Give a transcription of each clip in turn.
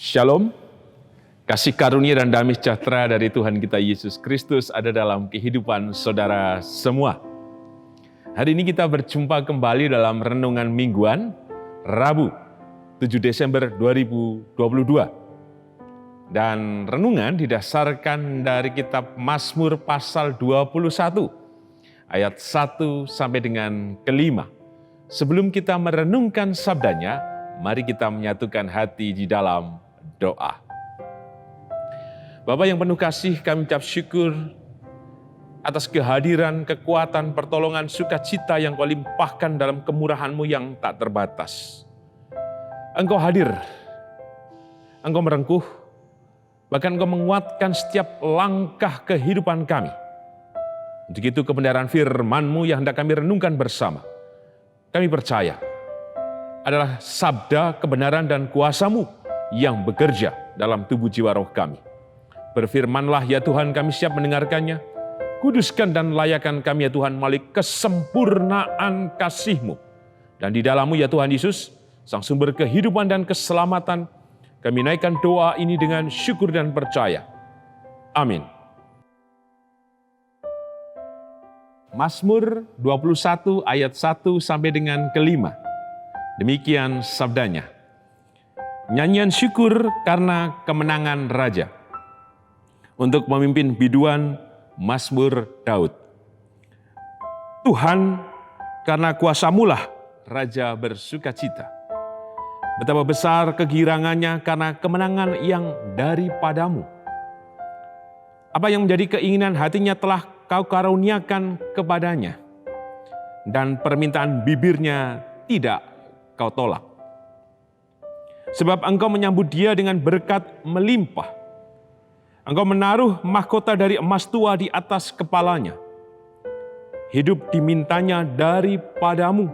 Shalom, kasih karunia dan damai sejahtera dari Tuhan kita Yesus Kristus ada dalam kehidupan saudara semua. Hari ini kita berjumpa kembali dalam Renungan Mingguan, Rabu, 7 Desember 2022. Dan renungan didasarkan dari kitab Mazmur pasal 21, ayat 1 sampai dengan ke-5. Sebelum kita merenungkan sabdanya, mari kita menyatukan hati di dalam doa. Bapa yang penuh kasih, kami ucap syukur atas kehadiran, kekuatan, pertolongan, sukacita yang Kau limpahkan dalam kemurahan-Mu yang tak terbatas. Engkau hadir, Engkau merengkuh, bahkan Engkau menguatkan setiap langkah kehidupan kami. Untuk itu kebenaran firman-Mu yang hendak kami renungkan bersama, kami percaya adalah sabda kebenaran dan kuasa-Mu yang bekerja dalam tubuh jiwa roh kami. Berfirmanlah ya Tuhan, kami siap mendengarkannya. Kuduskan dan layakan kami ya Tuhan melalui kesempurnaan kasih-Mu. Dan di dalam-Mu ya Tuhan Yesus, Sang sumber kehidupan dan keselamatan, kami naikkan doa ini dengan syukur dan percaya. Amin. Mazmur 21 ayat 1 sampai dengan ke-5. Demikian sabdanya. Nyanyian syukur karena kemenangan Raja. Untuk memimpin biduan Mazmur Daud. Tuhan, karena kuasa-Mu lah Raja bersukacita. Betapa besar kegirangannya karena kemenangan yang daripada-Mu. Apa yang menjadi keinginan hatinya telah Kau karuniakan kepadanya. Dan permintaan bibirnya tidak Kau tolak. Sebab Engkau menyambut dia dengan berkat melimpah. Engkau menaruh mahkota dari emas tua di atas kepalanya. Hidup dimintanya daripada-Mu.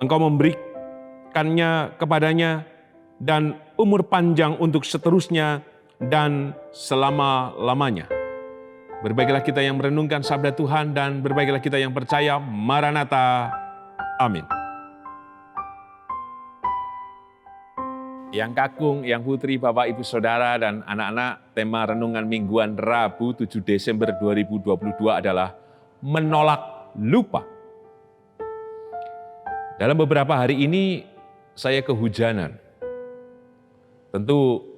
Engkau memberikannya kepadanya dan umur panjang untuk seterusnya dan selama-lamanya. Berbahagialah kita yang merenungkan sabda Tuhan dan berbahagialah kita yang percaya. Maranatha. Amin. Yang kakung, yang putri, Bapak, Ibu, Saudara, dan anak-anak, tema Renungan Mingguan Rabu 7 Desember 2022 adalah menolak lupa. Dalam beberapa hari ini, saya kehujanan. Tentu,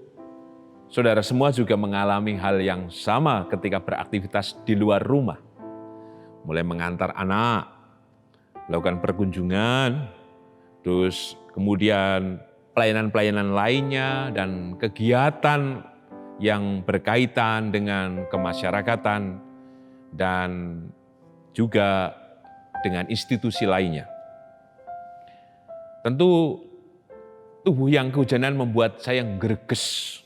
saudara semua juga mengalami hal yang sama ketika beraktivitas di luar rumah. Mulai mengantar anak, melakukan perkunjungan, terus kemudian pelayanan-pelayanan lainnya dan kegiatan yang berkaitan dengan kemasyarakatan dan juga dengan institusi lainnya. Tentu tubuh yang kehujanan membuat saya greges.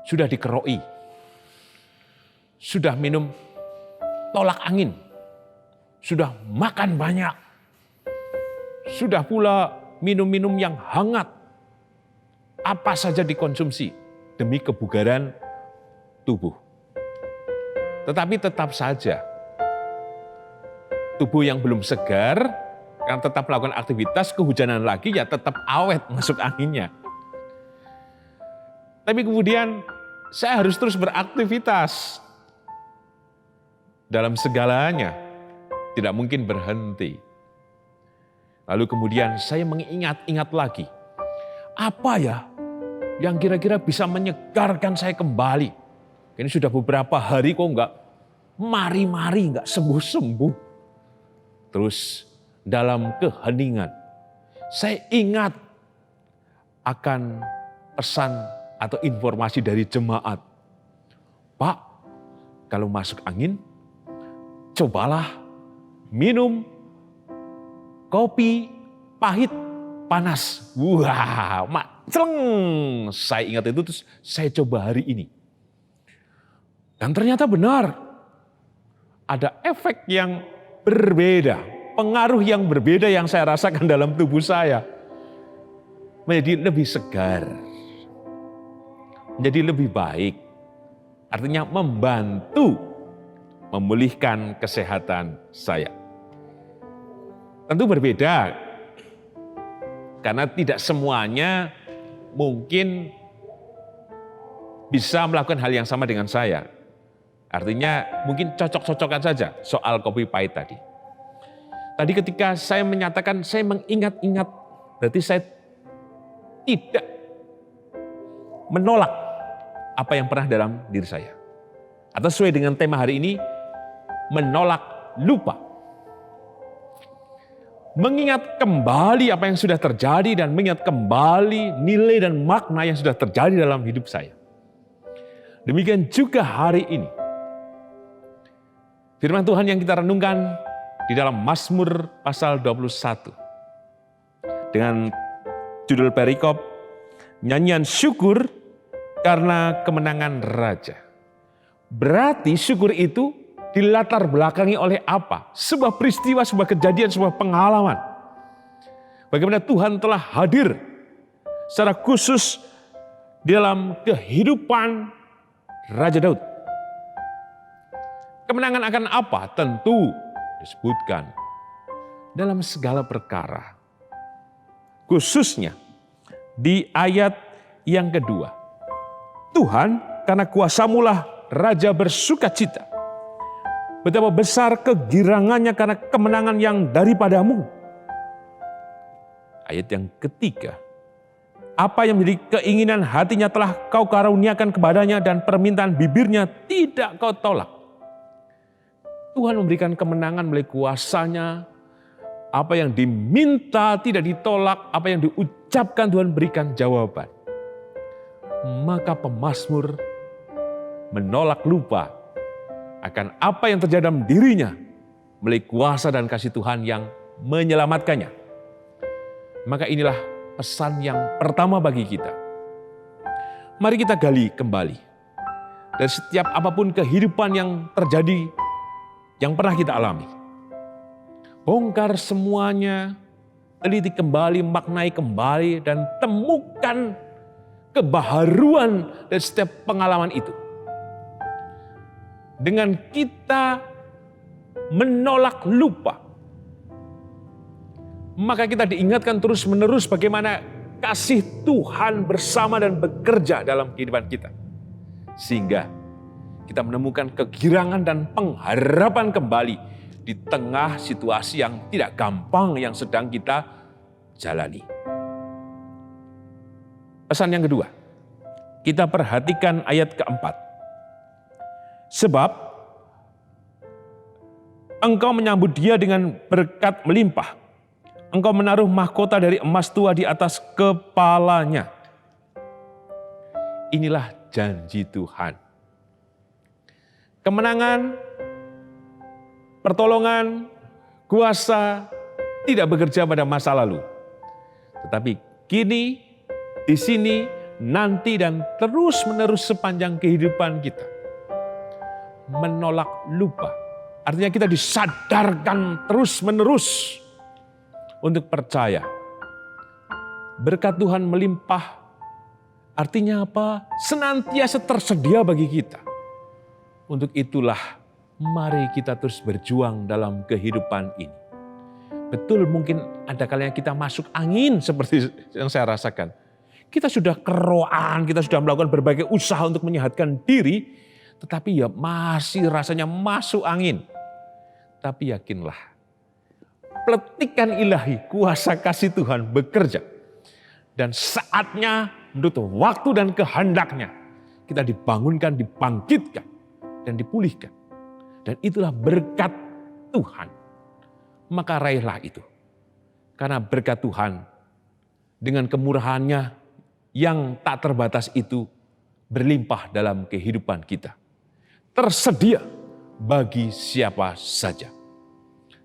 Sudah dikeroi, sudah minum tolak angin, sudah makan banyak, sudah pula minum-minum yang hangat, apa saja dikonsumsi demi kebugaran tubuh. Tetapi tetap saja, tubuh yang belum segar, kan tetap melakukan aktivitas, kehujanan lagi ya tetap awet masuk anginnya. Tapi kemudian saya harus terus beraktivitas dalam segalanya, tidak mungkin berhenti. Lalu kemudian saya mengingat-ingat lagi, apa ya yang kira-kira bisa menyegarkan saya kembali? Ini sudah beberapa hari kok enggak mari-mari, enggak sembuh-sembuh. Terus dalam keheningan, saya ingat akan pesan atau informasi dari jemaat. Pak, kalau masuk angin, cobalah minum kopi pahit panas. Wah, celeng. Saya ingat itu terus saya coba hari ini. Dan ternyata benar. Ada efek yang berbeda, pengaruh yang berbeda yang saya rasakan dalam tubuh saya. Menjadi lebih segar. Menjadi lebih baik. Artinya membantu memulihkan kesehatan saya. Tentu berbeda Karena tidak semuanya mungkin bisa melakukan hal yang sama dengan saya. Artinya mungkin cocok-cocokan saja soal kopi pahit tadi. Tadi ketika saya menyatakan saya mengingat-ingat, berarti saya tidak menolak apa yang pernah dalam diri saya. Atau sesuai dengan tema hari ini, menolak lupa. Mengingat kembali apa yang sudah terjadi dan mengingat kembali nilai dan makna yang sudah terjadi dalam hidup saya. Demikian juga hari ini. Firman Tuhan yang kita renungkan di dalam Mazmur pasal 21. Dengan judul perikop, nyanyian syukur karena kemenangan Raja. Berarti syukur itu dilatar belakangi oleh apa? Sebuah peristiwa, sebuah kejadian, sebuah pengalaman. Bagaimana Tuhan telah hadir secara khusus dalam kehidupan Raja Daud. Kemenangan akan apa? Tentu disebutkan dalam segala perkara. Khususnya di ayat yang kedua. Tuhan, karena kuasa-Mu-lah Raja bersuka cita. Betapa besar kegirangannya karena kemenangan yang daripada-Mu. Ayat yang ketiga. Apa yang menjadi keinginan hatinya telah Kau karuniakan kepadanya dan permintaan bibirnya tidak Kau tolak. Tuhan memberikan kemenangan melalui kuasa-Nya. Apa yang diminta tidak ditolak, apa yang diucapkan Tuhan berikan jawaban. Maka pemazmur menolak lupa akan apa yang terjadi dalam dirinya melalui kuasa dan kasih Tuhan yang menyelamatkannya. Maka inilah pesan yang pertama bagi kita. Mari kita gali kembali. Dari setiap apapun kehidupan yang terjadi, yang pernah kita alami. Bongkar semuanya, teliti kembali, maknai kembali, dan temukan kebaharuan dari setiap pengalaman itu. Dengan kita menolak lupa, maka kita diingatkan terus-menerus bagaimana kasih Tuhan bersama dan bekerja dalam kehidupan kita. Sehingga kita menemukan kegirangan dan pengharapan kembali di tengah situasi yang tidak gampang yang sedang kita jalani. Pesan yang kedua, kita perhatikan ayat keempat. Sebab Engkau menyambut dia dengan berkat melimpah. Engkau menaruh mahkota dari emas tua di atas kepalanya. Inilah janji Tuhan. Kemenangan, pertolongan, kuasa tidak bekerja pada masa lalu. Tetapi kini, di sini, nanti dan terus-menerus sepanjang kehidupan kita. Menolak lupa. Artinya kita disadarkan terus-menerus untuk percaya. Berkat Tuhan melimpah. Artinya apa? Senantiasa tersedia bagi kita. Untuk itulah mari kita terus berjuang dalam kehidupan ini. Betul, mungkin ada kalanya kita masuk angin seperti yang saya rasakan. Kita sudah keroan, kita sudah melakukan berbagai usaha untuk menyehatkan diri, tetapi ya masih rasanya masuk angin. Tapi yakinlah, pletikan ilahi, kuasa kasih Tuhan bekerja. Dan saatnya, menurut waktu dan kehendaknya, kita dibangunkan, dibangkitkan, dan dipulihkan. Dan itulah berkat Tuhan. Maka raihlah itu. Karena berkat Tuhan dengan kemurahannya yang tak terbatas itu berlimpah dalam kehidupan kita. Tersedia bagi siapa saja.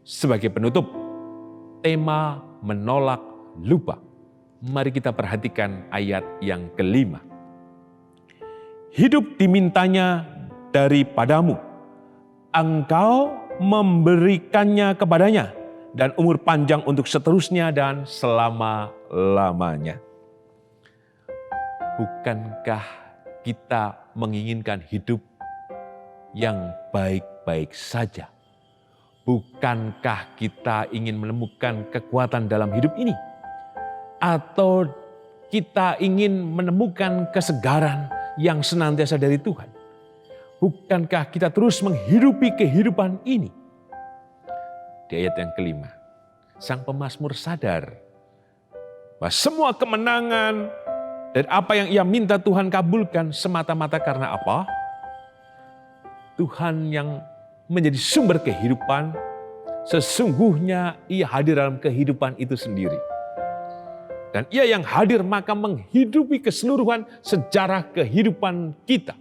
Sebagai penutup, tema menolak lupa. Mari kita perhatikan ayat yang kelima. Hidup dimintanya daripadamu. Engkau memberikannya kepadanya dan umur panjang untuk seterusnya dan selama-lamanya. Bukankah kita menginginkan hidup yang baik-baik saja? Bukankah kita ingin menemukan kekuatan dalam hidup ini? atau kita ingin menemukan kesegaran yang senantiasa dari Tuhan? Bukankah kita terus menghidupi kehidupan ini? Di ayat yang kelima, sang pemazmur sadar bahwa semua kemenangan dan apa yang ia minta Tuhan kabulkan semata-mata karena apa? Tuhan yang menjadi sumber kehidupan, sesungguhnya ia hadir dalam kehidupan itu sendiri. Dan ia yang hadir maka menghidupi keseluruhan sejarah kehidupan kita.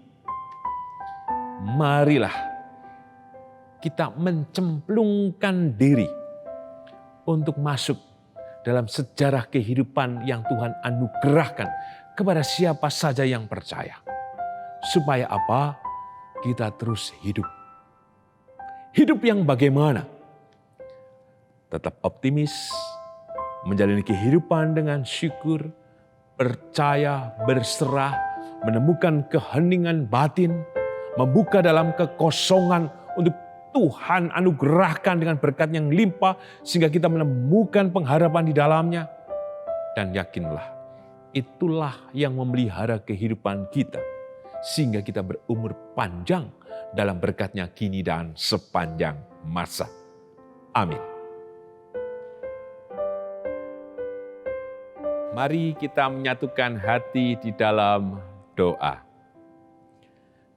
Marilah kita mencemplungkan diri untuk masuk dalam sejarah kehidupan yang Tuhan anugerahkan kepada siapa saja yang percaya. Supaya apa? Kita terus hidup. Hidup yang bagaimana? Tetap optimis, menjalani kehidupan dengan syukur, percaya, berserah, menemukan keheningan batin, membuka dalam kekosongan untuk Tuhan anugerahkan dengan berkat yang limpah sehingga kita menemukan pengharapan di dalamnya. Dan yakinlah, itulah yang memelihara kehidupan kita sehingga kita berumur panjang dalam berkat-Nya kini dan sepanjang masa. Amin. Mari kita menyatukan hati di dalam doa.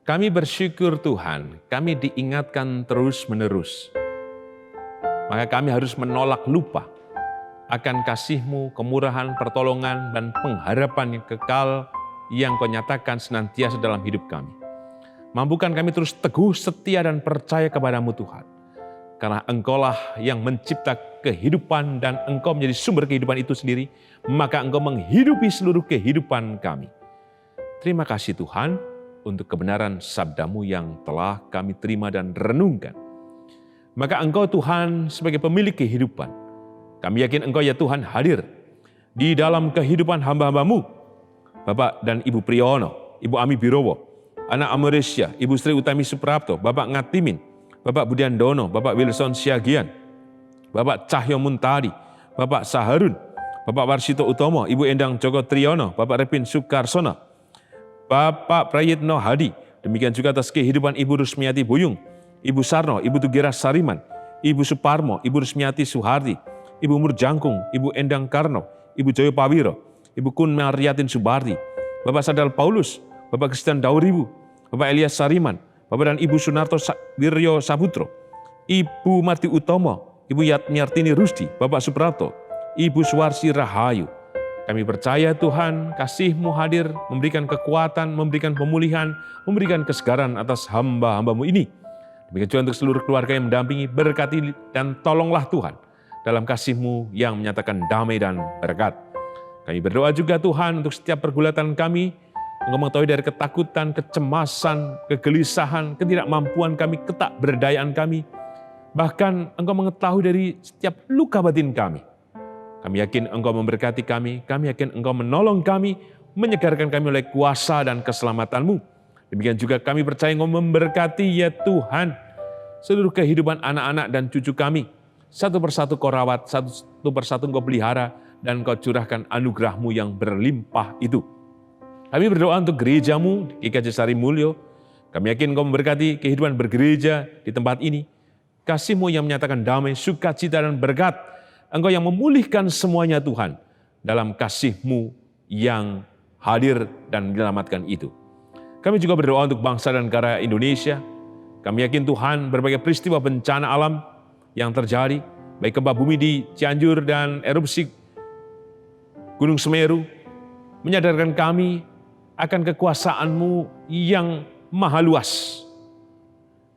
Kami bersyukur Tuhan, kami diingatkan terus-menerus. Maka kami harus menolak lupa akan kasih-Mu, kemurahan, pertolongan, dan pengharapan yang kekal yang Kau nyatakan senantiasa dalam hidup kami. Mampukan kami terus teguh, setia, dan percaya kepada-Mu Tuhan. Karena Engkau-lah yang mencipta kehidupan dan Engkau menjadi sumber kehidupan itu sendiri, maka Engkau menghidupi seluruh kehidupan kami. Terima kasih Tuhan untuk kebenaran sabda-Mu yang telah kami terima dan renungkan. Maka Engkau Tuhan sebagai pemilik kehidupan, kami yakin Engkau ya Tuhan hadir di dalam kehidupan hamba-hamba-Mu, Bapak dan Ibu Priyono, Ibu Ami Birowo, anak Amoresya, Ibu Sri Utami Suprapto, Bapak Ngatimin, Bapak Budiandono, Bapak Wilson Siagian, Bapak Cahyo Muntadi, Bapak Saharun, Bapak Warsito Utomo, Ibu Endang Joko Triyono, Bapak Repin Sukarsona, Bapak Prayitno Hadi, demikian juga atas kehidupan Ibu Rusmiati Buyung, Ibu Sarno, Ibu Tugira Sariman, Ibu Suparmo, Ibu Rusmiati Suhardi, Ibu Murjangkung, Ibu Endang Karno, Ibu Joyo Pawiro, Ibu Kun Mariatin Subardi, Bapak Sadal Paulus, Bapak Kristian Dauribu, Bapak Elias Sariman, Bapak dan Ibu Sunarto Wiryo Sabutro, Ibu Marti Utomo, Ibu Yatmiartini Rusdi, Bapak Suprapto, Ibu Suwarsi Rahayu. Kami percaya Tuhan, kasih-Mu hadir, memberikan kekuatan, memberikan pemulihan, memberikan kesegaran atas hamba-hamba-Mu ini. Demikian juga untuk seluruh keluarga yang mendampingi, berkati dan tolonglah Tuhan dalam kasih-Mu yang menyatakan damai dan berkat. Kami berdoa juga Tuhan untuk setiap pergulatan kami, Engkau mengetahui dari ketakutan, kecemasan, kegelisahan, ketidakmampuan kami, ketakberdayaan kami. Bahkan Engkau mengetahui dari setiap luka batin kami. Kami yakin Engkau memberkati kami yakin Engkau menolong kami, menyegarkan kami oleh kuasa dan keselamatan-Mu. Demikian juga kami percaya Engkau memberkati ya Tuhan, seluruh kehidupan anak-anak dan cucu kami. Satu persatu Kau rawat, satu persatu Engkau pelihara, dan Kau curahkan anugerah-Mu yang berlimpah itu. Kami berdoa untuk gereja-Mu, GKJ Sari Mulyo. Kami yakin Engkau memberkati kehidupan bergereja di tempat ini. Kasih-Mu yang menyatakan damai, sukacita, dan berkat. Engkau yang memulihkan semuanya Tuhan dalam kasih-Mu yang hadir dan menyelamatkan itu. Kami juga berdoa untuk bangsa dan negara Indonesia. Kami yakin Tuhan berbagai peristiwa bencana alam yang terjadi, baik gempa bumi di Cianjur dan erupsi Gunung Semeru, menyadarkan kami akan kekuasaan-Mu yang maha luas.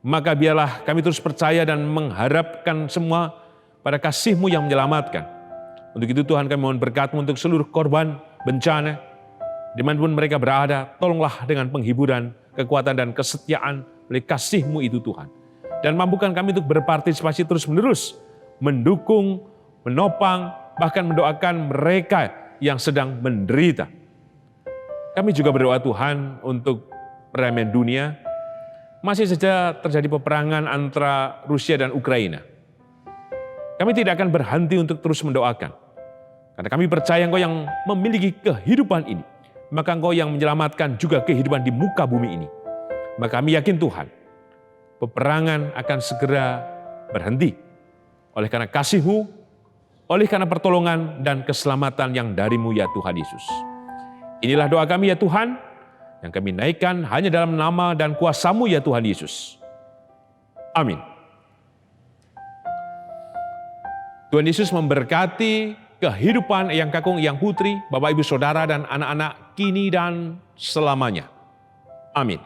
Maka biarlah kami terus percaya dan mengharapkan semua pada kasih-Mu yang menyelamatkan. Untuk itu Tuhan kami mohon berkat-Mu untuk seluruh korban bencana, dimanapun mereka berada, tolonglah dengan penghiburan, kekuatan dan kesetiaan oleh kasih-Mu itu Tuhan. Dan mampukan kami untuk berpartisipasi terus-menerus, mendukung, menopang, bahkan mendoakan mereka yang sedang menderita. Kami juga berdoa Tuhan untuk perdamaian dunia. Masih saja terjadi peperangan antara Rusia dan Ukraina. Kami tidak akan berhenti untuk terus mendoakan. Karena kami percaya Engkau yang memiliki kehidupan ini, maka Engkau yang menyelamatkan juga kehidupan di muka bumi ini. Maka kami yakin Tuhan, peperangan akan segera berhenti. Oleh karena kasih-Mu, oleh karena pertolongan dan keselamatan yang dari-Mu ya Tuhan Yesus. Inilah doa kami ya Tuhan, yang kami naikkan hanya dalam nama dan kuasa-Mu ya Tuhan Yesus. Amin. Tuhan Yesus memberkati kehidupan Eyang Kakung, Eyang Putri, Bapak Ibu Saudara dan anak-anak kini dan selamanya. Amin.